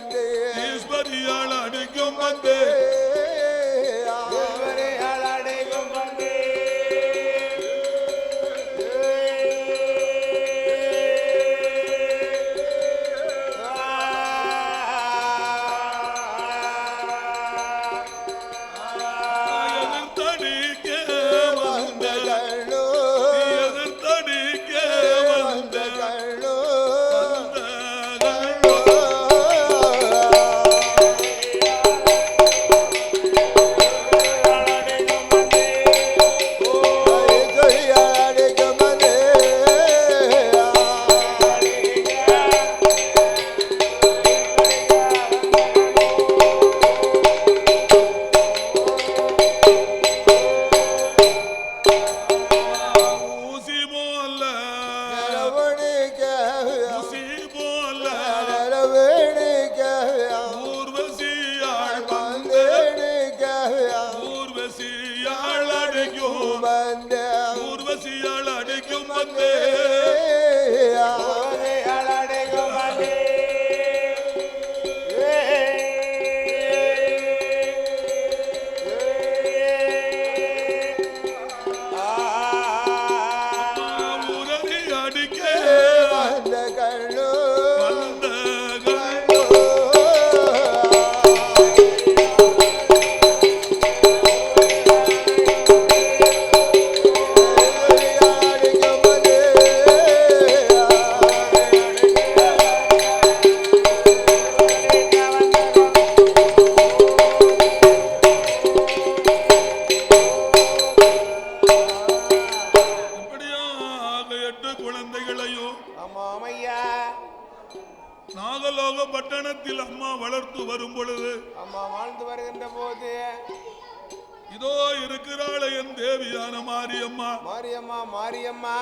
வந்து ஈஸ்வரியால் அடிக்கும் வந்து ஈஸ்வரியால் அடிக்கும் வந்து நாகலோக பட்டணத்தில் அம்மா வளர்த்து வரும் பொழுது அம்மா வாழ்ந்து வருகின்ற போது இதோ இருக்கிறாள் என் தேவியான மாரியம்மா. மாரியம்மா மாரியம்மா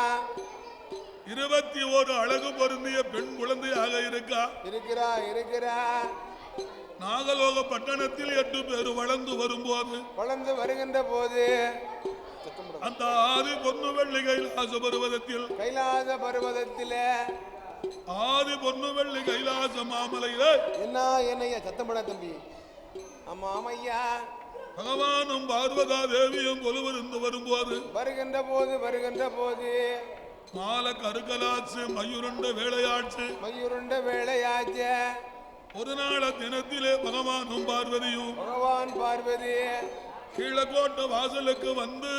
21 அழகு பொருந்திய பெண் குழந்தையாக இருக்கிறா. நாகலோக பட்டணத்தில் 8 பேர் வளர்ந்து வருகின்ற போது அந்த ஆதி பொன்னு வெள்ளி கைலாச பருவதத்தில் ஆதி பொன்னு வெள்ளி கைலாச மாமலையில என்னையா சத்தம் போட தம்பி. ஆமா ஆமையா பகவானும் பார்வதா தேவியும் கொலுவிருந்து வருகின்ற போது மாலை கருக்கலாச்சு மயூருண்ட வேளையாச்சு. ஒரு நாள தினத்திலே பகவான் பார்வதி கீழக்கோட்டை வாசலுக்கு வந்து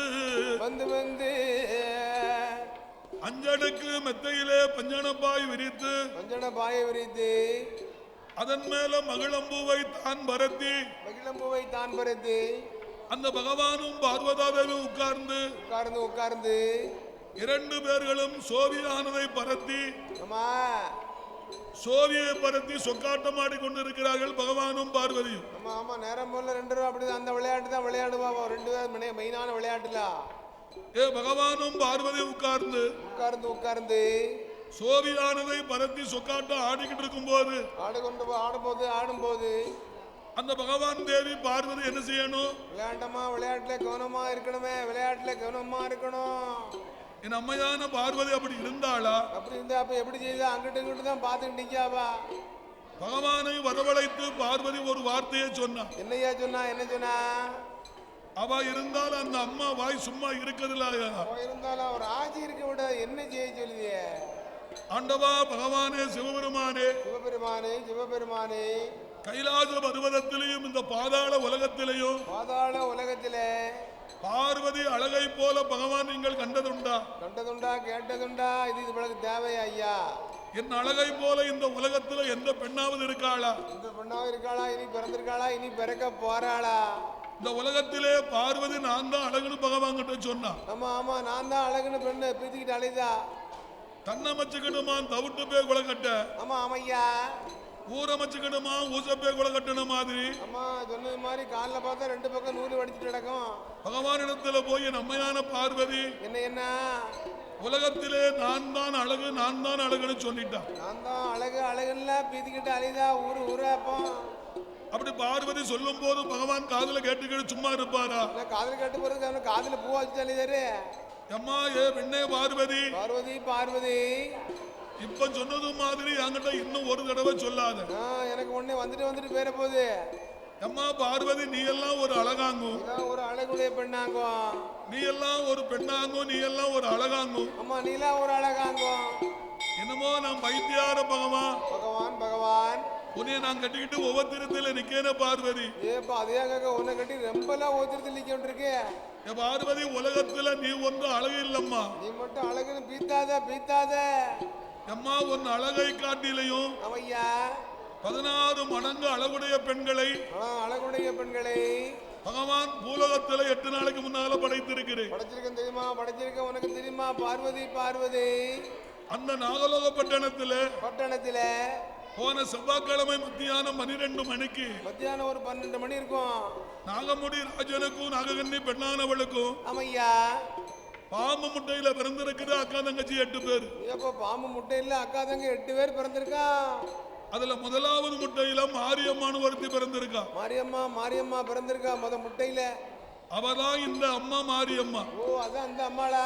அஞ்சடுக்கு மெத்தையிலே பஞ்சனப்பாய் விரித்து அதன் மேல மகிழம்பூவை தான் பரத்தி அந்த பகவானும் பார்வதாதேவி உட்கார்ந்து 2 பேர்களும் சோவியானதை பரத்தி சொக்காட்டம் ஆடிக்கொண்டிருக்கிறார்கள் பகவானும் பார்வதியும். ஆமா நேரம் போல 2 ரூபா அப்படி அந்த விளையாட்டு தான் விளையாடுவா. 2 தான் மெயினான விளையாட்டுல பகவானும் பார்வதி உட்கார்ந்து சோவியானதை பரத்தி சொக்காட்டம் ஆடிக்கிட்டு இருக்கும் போது ஆடும்போது அந்த பகவான் தேவி பார்வதி என்ன செய்யணும்? விளையாட்டுல கவனமா இருக்கணும். என் அம்மையான பார்வதி அப்படி இருந்தாளா? அப்படி இருந்தா அப்ப எப்படி செய்தா? அங்கிட்டு இங்கிட்டு தான் பார்த்துட்டு நிக்காவா. பகவானை வரவழைத்து பார்வதி ஒரு வார்த்தையை சொன்னா. என்னையா சொன்னா? என்ன சொன்னா? அவ இருந்தாலும் அந்த அம்மா வாய் சும்மா இருக்குதுல. இருந்தாலும் அவர் ஆட்சி இருக்க விட என்ன செய்ய சொல்லுதியே? ஆண்டவா பகவானே சிவபெருமானே கைலாச பர்வதத்திலேயும் இந்த பாதாள உலகத்திலேயும் பார்வதி அழகை போல பகவான் நீங்கள் கண்டதுண்டா கேட்டதுண்டா? இது இவளுக்கு தேவையா ஐயா? என் அழகை போல இந்த உலகத்துல எந்த பெண்ணாவது இருக்காளா? இனி பிறந்திருக்காளா? இனி பிறக்க போறாளா? இந்த உலகத்திலே பார்வதி நான் தான் அழகுன்னு பகவான் கிட்ட சொன்னா. ஆமா நான் தான் அழகுன்னு பெண்ணு பீத்திக்கிட்டு அழைதா. கண்ணமச்சுக்கிடுமா தவிட்டு போய் கொலை கட்ட. ஆமையா ஊரமச்சுக்கிடுமா ஊசப்பே கொலை கட்டின மாதிரி. சொன்னது மாதிரி காலில் பார்த்தா 2 பக்கம் நூறு வடிச்சுட்டு கிடக்கும். பகவானிடத்துல போய் என் அம்மையான பார்வதி என்ன உலகத்திலே நான் தான் அழகுன்னு சொல்லிட்டான். நான் தான் அழகுல பீத்திக்கிட்டு அழைதா ஊராப்போ. அப்படி பார்வதி சொல்லும் போது பகவான் காதுல கேட்டுக்கிட்டு சும்மா இருப்பாரா? காதுல கேட்டு போறது காதுல பூ வச்சு அழைதாரு. அம்மா பெண்ணே பார்வதி இப்ப சொன்னது மாதிரி என்கிட்ட இன்னும் ஒரு தடவை சொல்லாத. எனக்கு ஒண்ணே வந்துட்டு பேர போகுது. அம்மா பார்வதி, நீ எல்லாம் ஒரு அழகாங்கும், ஒரு அழகுடைய பெண்ணாங்கும். நீ எல்லாம் ஒரு பெண்ணாங்கும், நீ எல்லாம் ஒரு அழகாங்கும். அம்மா நீ எல்லாம் ஒரு அழகாங்கும். என்னமோ நான் வைத்தியார பகவான் உன்னைய நான் கட்டிக்கிட்டு ஒவ்வொருத்திரத்துல நிக்கேன பார்வதி. ஏப்பா அதையாக உன்னை கட்டி ரொம்பலாம் ஒவ்வொருத்திரத்தில் நிக்க இருக்கு. பார்வதி, உலகத்துல நீ ஒன்று அழகு இல்லம்மா. நீ மட்டும் அழகுன்னு பீத்தாத. அம்மா உன் அழகை காட்டிலையும் 16 மடங்கு அழகுடைய பெண்களை பகவான் பூலோகத்துல 8 நாளைக்கு முன்னால படைத்திருக்கிறேன். படைச்சிருக்கேன் உனக்கு தெரியுமா பார்வதி? அந்த நாகலோக பட்டணத்துல போன செவ்வாய்க்கிழமை மத்தியானம் 12 மணிக்கு ஒரு 12 மணி இருக்கும். நாகமுடி ராஜனுக்கும் நாககண்ணி பெண்ணானவளுக்கும் பாம்பு முட்டையில பிறந்திருக்கிற அக்கா தங்கச்சி 8 பேர். பாம்பு முட்டையில அக்கா தங்க 8 பேர் பிறந்திருக்கா. அதுல முதலாவது முட்டையில மாரியம்மான்னு ஒருத்தி பிறந்திருக்கா. மாரியம்மா பிறந்திருக்கா முட்டையில. அவதான் இந்த அம்மா மாரியம்மா. அதான் அந்த அம்மாளா?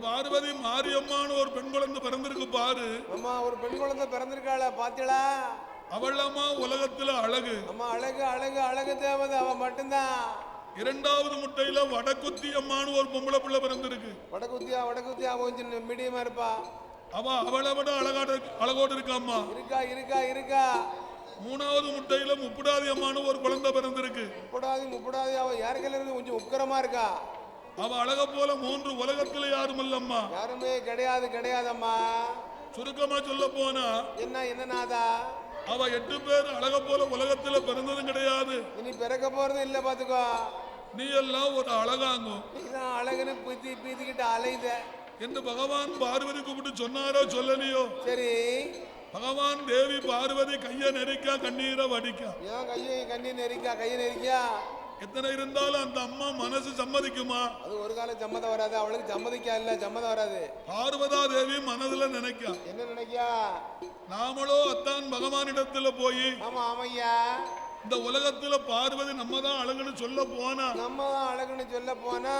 பார்வதி, மாரியம்மான்னு ஒரு பெண் குழந்தை பிறந்திருக்கு பாரு. அம்மா ஒரு பெண் குழந்தை பிறந்திருக்காள பாத்தியளா? அவள் அம்மா உலகத்துல அழகு. அம்மா அழகு தேவதை அவ மட்டும்தான். இரண்டாவது முட்டையில வடக்குத்தி அம்மான்னு ஒரு பொம்பளை பிள்ளை பிறந்திருக்கு. வடக்குத்தி அவ கொஞ்சம் மீடியமா இருப்பா. அவளை விட அழகோடு இருக்காம்மா. இருக்கா. மூணாவது முட்டையில முப்புடாதி அம்மான்னு ஒரு குழந்தை பிறந்திருக்கு. முப்புடாதி அவ யாருக்கையில இருந்து கொஞ்சம் உக்கரமா இருக்கா. அவ அழக போல 3 உலகத்துல யாரும் இல்லம்மா. யாருமே கிடையாதம்மா. சுருக்கமா சொல்ல போனா என்னநாதா, அவ 8 பேர் அழக போல உலகத்துல பிறந்ததும் கிடையாது, இனி பிறக்க போறது இல்ல. பாத்துக்கோ, நீ எல்லாம் ஒரு அழகாங்கும். நீதான் அழகுன்னு பீத்திக்கிட்டு அலைத என்று பகவான் பார்வதி கூப்பிட்டு சொன்னாரோ சொல்லலையோ? சரி. பகவான் தேவி பார்வதி கைய நெரிக்கா, கண்ணீரை வடிக்கா. கண்ணீர் நெரிக்கா. எத்தனை இருந்தாலும் அந்த அம்மா மனசு சம்மதிக்குமா? அது ஒரு காலம் சம்மதம் வராது. அவளுக்கு சம்மதம் வராது. பார்வதா தேவி மனதுல நினைக்கா. என்ன நினைக்கா? நாமளோ அத்தான் பகவானிடத்துல போய், ஆமையா, இந்த உலகத்துல பார்வதி நம்ம தான் அழகுன்னு சொல்ல போனா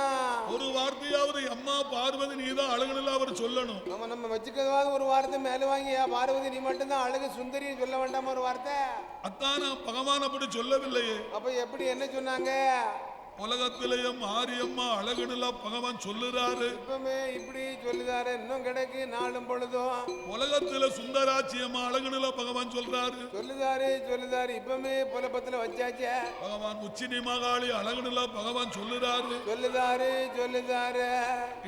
ஒரு வார்த்தையாவது அம்மா பார்வதி நீதான் அழகுன்னு அவர் சொல்லணும். நம்ம வச்சுக்கிறதாவது ஒரு வார்த்தை மேல வாங்கி, பார்வதி நீ மட்டும்தான் அழகு சுந்தரி சொல்ல வேண்டாமா ஒரு வார்த்தை? அத்தான பகவான் அப்படி சொல்லவில்லையே. அப்ப எப்படி என்ன சொன்னாங்க? உலகத்திலேயே மாரியம்மா அழகுன்னு பகவான் சொல்லுறாரு. இப்பமே இப்படி சொல்லுதாரு, இன்னும் கிடைக்கு நாளும் பொழுதும். உலகத்துல சுந்தராட்சியம்மா அழகுன்னு பகவான் சொல்லுதாரு. இப்பமே புலப்பத்துல வச்சாச்சே. பகவான் உச்சினி மகாளி அழகுன்னு பகவான் சொல்லுறாரு.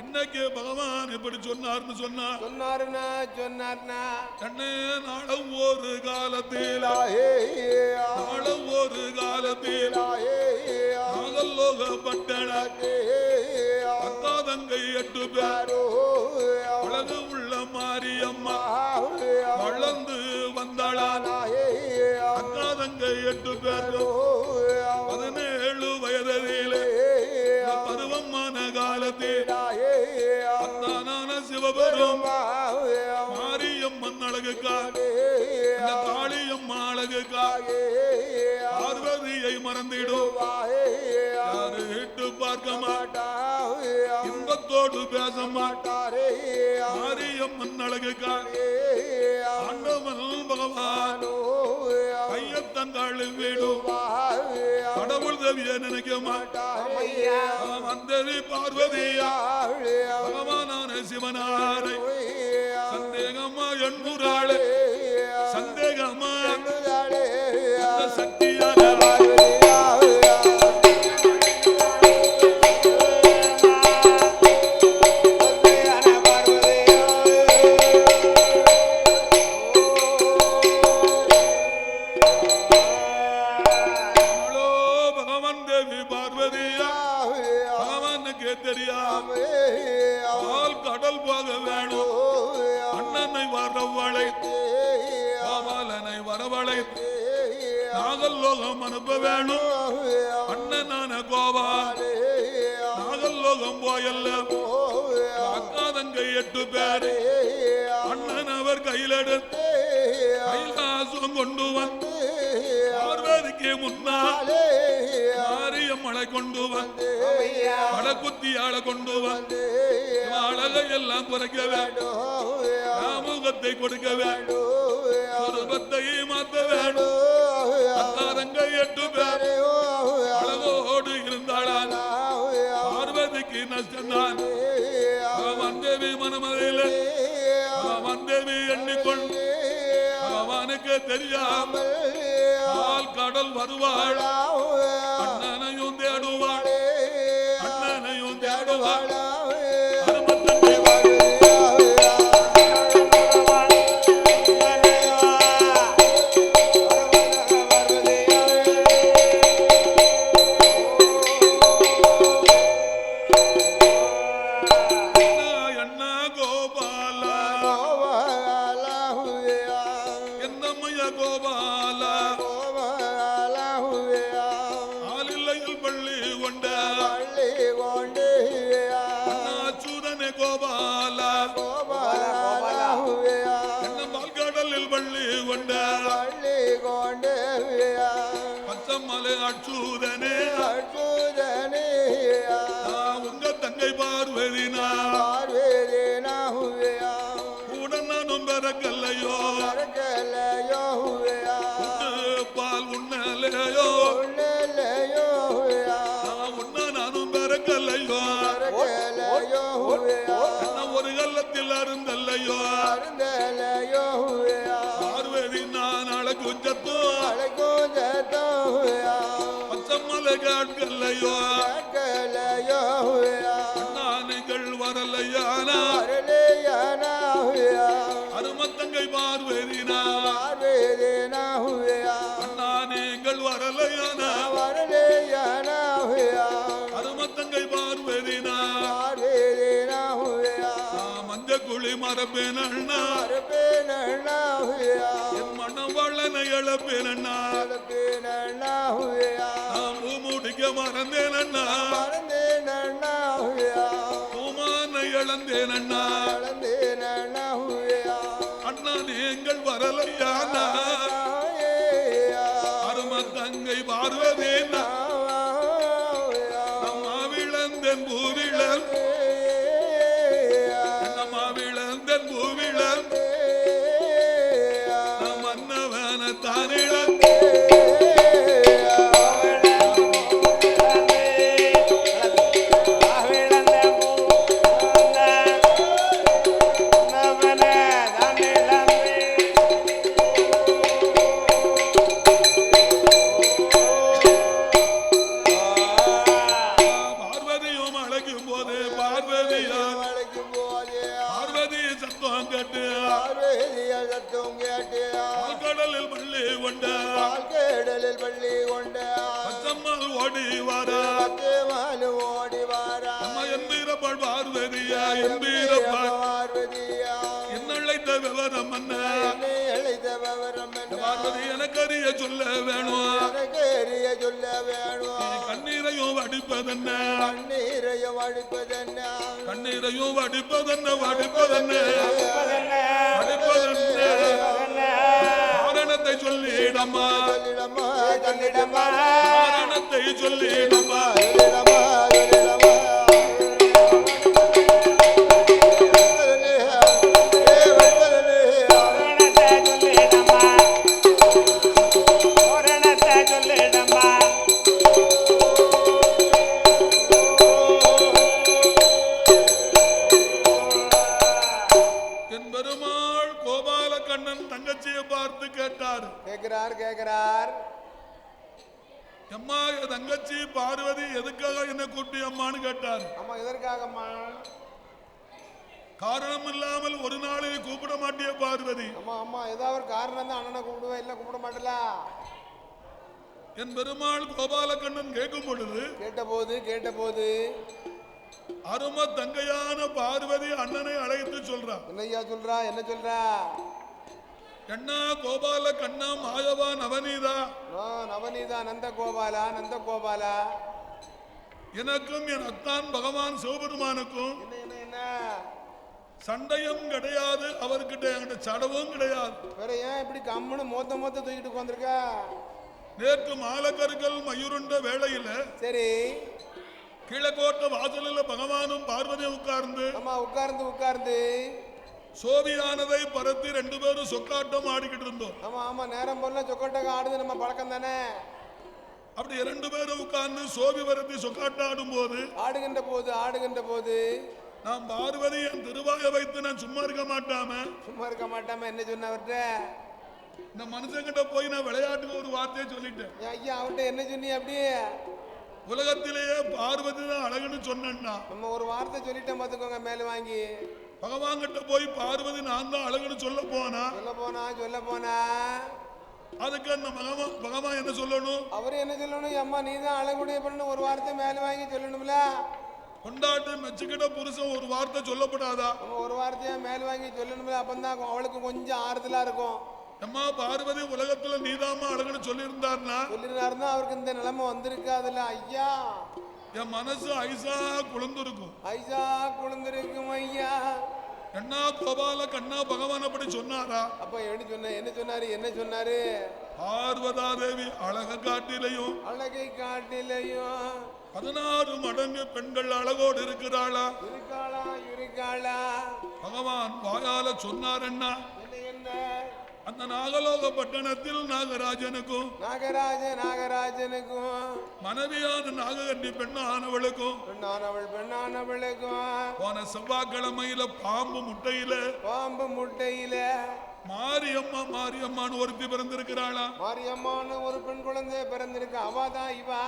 இன்னைக்கு பகவான் எப்படி சொன்னார்னு சொன்னாருன்னா கண்ணே, நாளும் ஒரு காலத்தில் அக்கா தங்கை 8 பேர் அழகு உள்ள மாரியம்மா வளர்ந்து வந்தாளா. அக்கா தங்கை 8 பேர் 17 வயதிலே பருவமான காலத்தில் அத்தானான சிவபெரும் மாரியம்மன் அழகுக்காக, காளியம்மா அழகுக்காக பார்வதியை மறந்திடும். யாரு விட்டு பார்க்க மாட்டா, இன்பத்தோடு பேச மாட்டாரே. மாரியம்மன் அழகுக்காக ஆண்டவன் பகவான் கையத்தங்காள் வீடும். கடவுள் தேவிய நினைக்க மாட்டார். வந்தது பார்வதியா பகவானான சிவனாரை. சந்தேகமா எண்புறாளே, சந்தேகமா சக்தியான கடல் போக வேணும். அண்ணனை வரவழைத்து கோபாலனை வரவழைத்து நாகல்லோகம் அனுப்ப வேணும். அண்ணனான கோபால் நாகல்லோகம் போயல்ல. அக்கா தங்கை 8 பேரு அண்ணன் அவர் கையில் எடுத்து கைலாசம் கொண்டு வந்து பார்வதிக்கு முன்னால் மாரியம்மளை கொண்டு வந்து படக்குத்தியாள கொண்டு வந்து அழகை எல்லாம் குறைக்க வேண்டும், ராமுகத்தை கொடுக்க வேண்டும், சொருபத்தை மாற்ற வேண்டும். அத்தாரங்க 8 பேர் அழகோடு இருந்தாளால் பார்வதிக்கு நஷ்டம்தான். வந்தேவி மனமதில் வந்தேவி எண்ணிக்கொண்டு அவனுக்கு தெரியாமல் கடல் வருவாள், அண்ணனையும் தேடுவாள், அண்ணனையும் தேடுவாள். அச்சூதனே அச்சூதனே உங்க தங்கை பார்வதினா கூட நானும் பிறக்கல்லையோ பால் உண்ணலையோ உண்ண நானும் பிறக்கல்லையோ ஒரு கள்ளத்தில் அருந்தல்லையோ பார்வதி நான் அழகுஞ்சத்தோ காட்கல்லையோ நானுங்கள் வரலையானா அருமத்தங்கை பார்வதினா நானுங்கள் வரலையானா அருமத்தங்கை பார்வதினா மஞ்ச குழி மரப்பேன் அண்ணா என் மனம் வள்ளனை இழப்பேன் அண்ணா முடிக்க மறந்தேன் அண்ணா பூமானை இழந்தேன் அண்ணா அண்ணா நீங்கள் வரலையானா அரும தங்கை பார்வதேனா நம்ம விளந்தன் பூவிளன் நம்ம விளந்தன் பூவிளன் மன்னவன தானிழன் எனக்கறிய சொல்ல வேணும், கண்ணீரையும் வடிப்பதென்ன, கண்ணீரையும் வடிப்பதென்ன, காரணத்தை சொல்லிடம்மா, காரணத்தை சொல்லிடம்மா. அம்மா தங்கச்சி பார்வதி எதுக்காக என்ன கூட்டி அம்மான்னு கேட்டார். அம்மா எதற்காகம்மா? காரணம் இல்லாமல் ஒரு நாளை கூப்பிட மாட்டிய பார்வதி. அம்மா அம்மா ஏதாவது ஒரு காரணம் தான் அண்ணனை கூப்பிடுவேன், இல்ல கூப்பிட மாட்டல. என் பெருமாள் கோபாலகண்ணன் கேட்கும் பொழுது கேட்டபோது அரும தங்கையான பார்வதி அண்ணனை அழைத்து சொல்றான். என்னையா சொல்றா? என்ன சொல்றா? கண்ணா கோபால கண்ணா மாயவா நவநீதா. நவநீதா நந்த கோபாலா எனக்கும் என் அத்தான் பகவான் சிவபெருமானுக்கும் சண்டையும் கிடையாது, அவர்கிட்ட என்கிட்ட சடவும் கிடையாது. வேற ஏன் இப்படி கம்முன்னு மொத்த தூக்கிட்டு உட்காந்துருக்கா? நேற்று மாலக்கருக்கள் மயூருண்ட வேளையில சரி கிழக்கோட்ட வாசலில் பகவானும் பார்வதியும் உட்கார்ந்து உட்கார்ந்து சோவியானதை பரத்தி 2 பேரும் சொக்காட்டம் ஆடிக்கிட்டு இருந்தோம். ஆமா நேரம் போல சொக்காட்டம் ஆடுது நம்ம பழக்கம் தானே. அப்படி 2 பேரும் உட்கார்ந்து சோவி பரத்தி சொக்காட்டம் ஆடுகின்ற போது நான் பார்வதி என் திருவாய வைத்து நான் சும்மா இருக்க மாட்டாம என்ன சொன்ன அவர்கிட்ட? இந்த மனுஷங்கிட்ட போய் நான் விளையாட்டுக்கு ஒரு வார்த்தையை சொல்லிட்டேன். ஐயா அவர்கிட்ட என்ன சொன்னி? அப்படியே உலகத்திலேயே பார்வதி தான் அழகுன்னு சொன்னா நம்ம ஒரு வார்த்தை சொல்லிட்டேன் பாத்துக்கோங்க. மேல வாங்கி பகவான் கிட்ட போய் பார்வதி நான் தான் அழகுன்னு சொல்ல போனா அதுக்கு அந்த பகவான் என்ன சொல்லணும்? அவரு என்ன சொல்லணும்? அம்மா நீ தான் அழகுடைய பண்ணு ஒரு வார்த்தை மேல வாங்கி சொல்லணும்ல. கொண்டாட்டு மெச்சுக்கிட்ட புருஷன் ஒரு வார்த்தை சொல்லப்படாதா? ஒரு வார்த்தையா மேல வாங்கி சொல்லணும்ல. அப்பந்தான் அவளுக்கு கொஞ்சம் ஆறுதலா இருக்கும். அம்மா பார்வதி உலகத்துல நீதாமா அழகுன்னு சொல்லியிருந்தாருன்னா அவருக்கு இந்த நிலைமை வந்திருக்காதுல்ல ஐயா. என் மனசு ஐசா குளிர்ந்திருக்கும் ஐயா. கண்ணா கோபால கண்ணா பகவான் அப்படி சொன்னாரா? அப்ப என்ன சொன்னாரு? பார்வதா தேவி அழகை காட்டிலையும் 16 மடங்கு பெண்கள் அழகோடு இருக்கிறாளா? பகவான் வாயால சொன்னாரன்னா அந்த நாகலோக பட்டணத்தில் நாகராஜனுக்கும் மனைவியான நாககண்டி பெண்ணானவளுக்கும் போன செவ்வாய்க்கிழமையில பாம்பு முட்டையில மாரியம்மான்னு ஒருத்தி பிறந்திருக்கிறாளா? மாரியம்மான்னு ஒரு பெண் குழந்தை பிறந்திருக்கு. அவதான் இவா.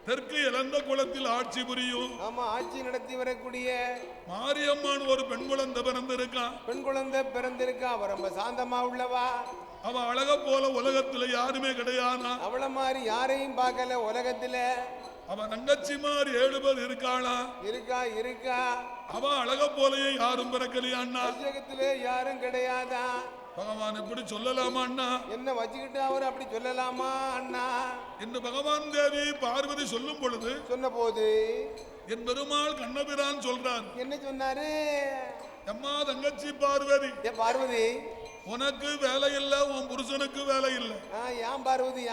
தெற்கு இழந்த குளத்தில் ஆட்சி புரியும். ஆட்சி நடத்தி வரக்கூடிய மாரியம்மான் ஒரு பெண் குழந்தை பிறந்திருக்கா. அவ ரொம்ப சாந்தமா உள்ளவா. அவ அழக போல உலகத்துல யாருமே கிடையாதா? அவள மாதிரி யாரையும் பார்க்கல உலகத்துல. அவ தங்கச்சி மாதிரி 7 பேர் இருக்காளா? இருக்கா. அவ அழக போலயே யாரும் பிறக்கலையாண்ணா? உலகத்திலே யாரும் கிடையாதா? பகவான் இப்படி சொல்லலாமா அண்ணா? என்ன வச்சுக்கிட்டு அவர் அப்படி சொல்லலாமா அண்ணா என்று பகவான் தேவி பார்வதி சொன்ன போது என் பெருமாள் கண்ணபிரான் சொல்றார். என்ன சொன்னாரு? அம்மா தங்கச்சி பார்வதி உனக்கு வேலை இல்ல, உன் புருஷனுக்கு வேலை இல்ல. ஏன் பார்வதி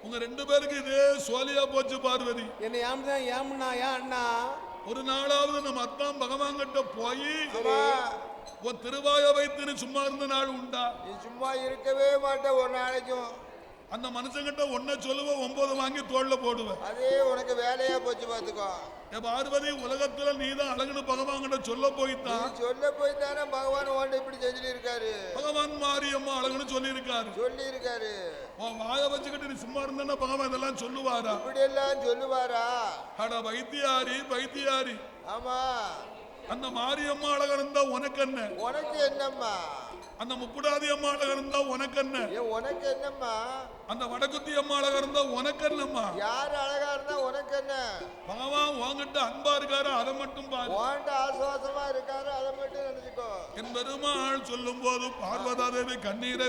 உங்க 2 பேருக்கு இதே சோழியா போச்சு பார்வதி. என்ன ஏம்னா அண்ணா? ஒரு நாளாவது நம்ம அத்தான் பகவான் கிட்ட போய் உன் திருவாய வைத்து சும்மா இருந்த நாள் உண்டா? நீ சும்மா இருக்கவே மாட்ட ஒரு நாளைக்கும். அந்த மனுஷங்கிட்ட ஒன்ன சொல்லுவ 9 வாங்கி தோல்ல போடுவேன். அதே உனக்கு வேலையா போச்சு பாத்துக்கோ. பார்வதி உலகத்துல நீதான் அழகுன்னு பகவான் கிட்ட சொல்ல போய்த்தானே பகவான் உன்னை இப்படி செஞ்சுட்டு இருக்காரு. பகவான் மாரியம்மா அழகுன்னு சொல்லி இருக்காரு. உன் வாய வச்சுக்கிட்டு நீ சும்மா இருந்தா பகவான் இதெல்லாம் சொல்லுவாரா? இப்படி எல்லாம் சொல்லுவாரா? அட வைத்தியாரி. ஆமா அந்த மாரியம்மா அழகா இருந்தா உனக்கு என்னம்மா? அந்த முப்புடாதி அம்மா அழகா இருந்தா உனக்கு என்னம்மா? அந்த வடக்குத்தி அம்மா அழகா இருந்தா உனக்கு என்னம்மா? யார் அழகா இருந்தா உனக்கு என்ன? பகவான் உன்கிட்ட அன்பா இருக்காரு, அதை மட்டும் பாரு. உன்கிட்ட ஆசுவாசமா இருக்காரு, அதை மட்டும் நினைச்சுக்கோ. என் பெருமாள் சொல்லும் போது பார்வதா தேவி கண்ணீரை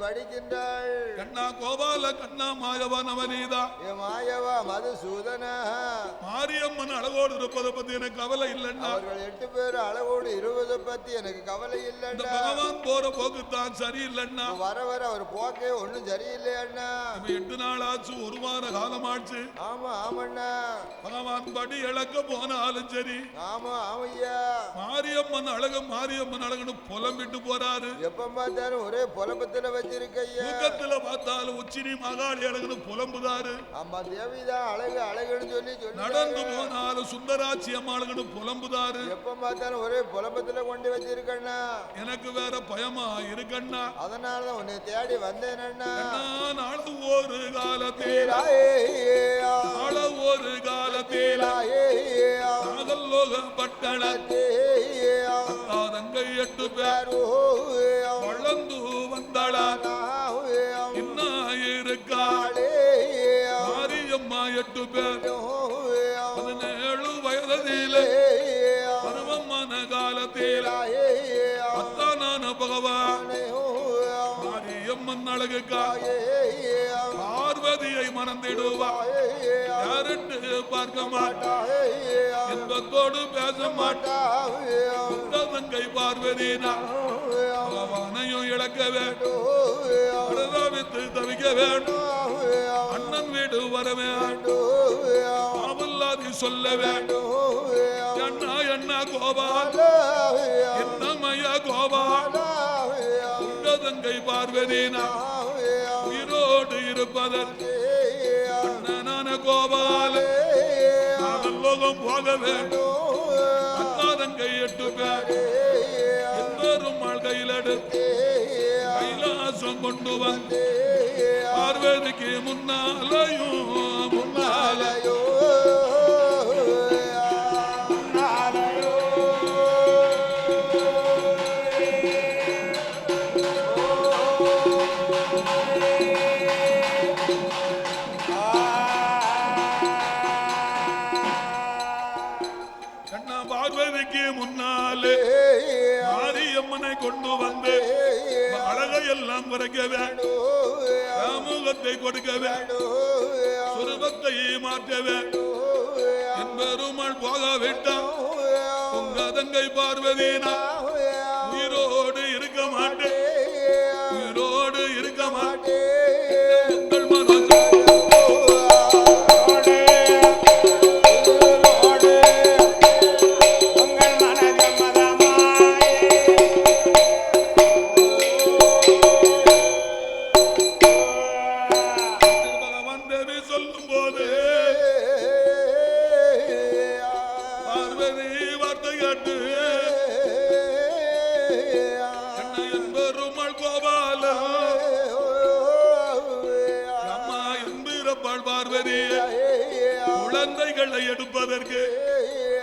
வடிக்கின்றாள். கண்ணா கோபால கண்ணா மாயவா நவநீதா மாயவா மதுசூதன. மாரியம்மன் அழகோடு இருப்பதை பத்தி எனக்கு கவலை இல்லைன்னா, அவர்கள் 8 பேர் அழகோடு இருப்பதை பத்தி எனக்கு கவலை இல்லைன்னா, பகவான் போற போக்குத்தான் சரியில்லைன்னா, வர அவர் போக்கே ஒண்ணும் சரியில்லையா? 8 நாள் ஆச்சு, 1 வார காலம் ஆச்சு. ஆமாண்ணா. பகவான் படி இழக்க போனாலும் சரி. ஆமையா. மாரியம்மன் அழகுன்னு புலம்பிட்டு போறாரு. எப்ப பார்த்தாலும் ஒரே புலம்பத்துல வச்சிருக்கையா. தூக்கத்துல பார்த்தாலும் உச்சினி மகாளி அழகுன்னு புலம்புதாரு. அம்மா தேவிதான் அழகுன்னு சொல்லி நடந்து போனாலும் சுந்தராட்சி அம்மா அழகுன்னு புலம்புதாரு. எப்ப பார்த்தாலும் ஒரே புலம்பத்துல கொண்டு வச்சிருக்கண்ணா. எனக்கு வேற பயமா இருக்கண்ணா. அதனாலதான் உன்னை தேடி வந்தேன். ஒரு காலத்தில் நாகலோக பட்டணத்தில் தங்கை 8 பேர் வளர்ந்து வந்தாளா. இன்னும் இருக்காளே மாரியம்மா 8 பேர் 17 வயதிலே பருவமான காலத்தில் அத்தானான பகவான் மாரியம்மன் அழகுக்கா பார்வதியை மறந்திடுவார் யாருட்டு பார்க்க மாட்டார் இன்பத்தோடு பேச மாட்டார் தங்கை பார்வதினா பகவானையும் இழக்க வேண்டும் பிரதாபித்து தவிக்க வேண்டும் அண்ணன் வீடு வர வேண்டும் அவல்லாதி சொல்ல வேண்டும் அண்ணா அண்ணா கோபால் என்னமையா கோபால் தங்கை பார்வதினா உயிரோடு இருப்பதற்கு அண்ணனான கோபால் லோகம் போக வேண்டும் அண்ணா தங்கை 8 பேர் எல்லோரும் கையில் எடுத்து கைலாசம் கொண்டு வந்து பார்வதிக்கு முன்னாலையும் முன்னாலையோ பார்வதிக்கு முன்னாலே மாரியம்மனை கொண்டு வந்து அழகையெல்லாம் குறைக்க வேண்டும் சமூகத்தை கொடுக்க வேண்டும் சுரூபத்தை மாற்ற வேண்டும் என்பெருமாள் போக விட்டான் உங்க தங்கை பார்வதினா உயிரோடு இருக்க மாட்டேன் உயிரோடு இருக்க மாட்டேன் உங்கள் மனோஜ் குழந்தைகளை எடுப்பதற்கு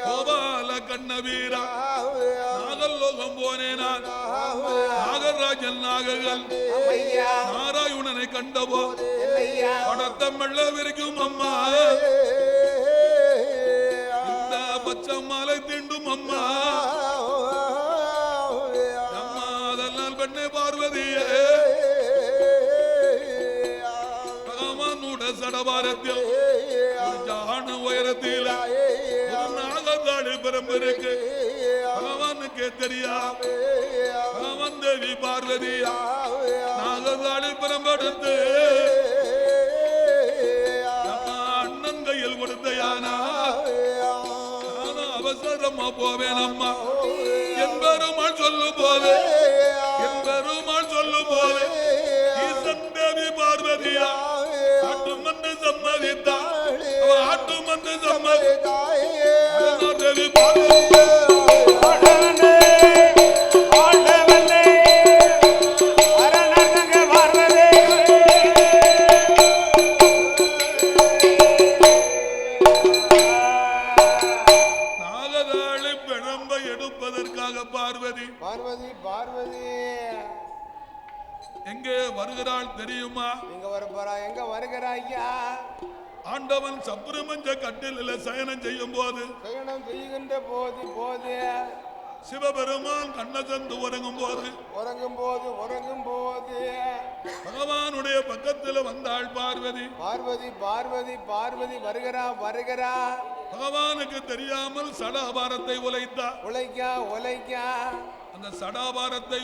கோபால கண்ணவீரா நாகலோகம் போனேன் நாகராஜன் நாகங்கள் நாராயணனை கண்டபோ படத்தமிழ்ல விரிக்கும் அம்மா இந்த பச்சை மாலை தீண்டும் அம்மா அம்மா அதெல்லாம் பெண்ணை பார்வதியே பகவானுட சடபாரத்தில் உயரத்தில் நாகதாடி பரம்பரைக்கு பகவானுக்கு தெரியாம பகவான் தேவி பார்வதியா நாகதாடி பரம்பெடுத்து அண்ணன் கையில் கொடுத்தையானா அவசரமா போவேன் அம்மா என்பெருமாள் சொல்லும் போது என்பெருமாள் சொல்லும் போது ஈசன் தேவி பார்வதியா ஆட்டுமன்று சம்மதித்தான் ஆட்டுமன்று சம்மதித்தாய் தேவி பார்வதியா நாகதாளி பிழம்பை எடுப்பதற்காக பார்வதி பார்வதி பார்வதி எங்கே வருகிறாள் தெரியுமா எங்க வரப்போறா எங்க வருகிறாய்யா ஆண்டவன் சப்ரமஞ்ச கட்டில சயனம் செய்யும் போது சயனம் செய்கின்ற போது போது சிவபெருமான் கண்ணசந்து உறங்கும் போது பகவானுடைய பக்கத்தில் வந்தாள் பார்வதி பார்வதி பார்வதி பார்வதி வருகிறா வருகிறா பகவானுக்கு தெரியாமல் சடாபாரத்தை உலைத்தா உலைக்கா உலைக்கா அந்த சடாபாரத்தை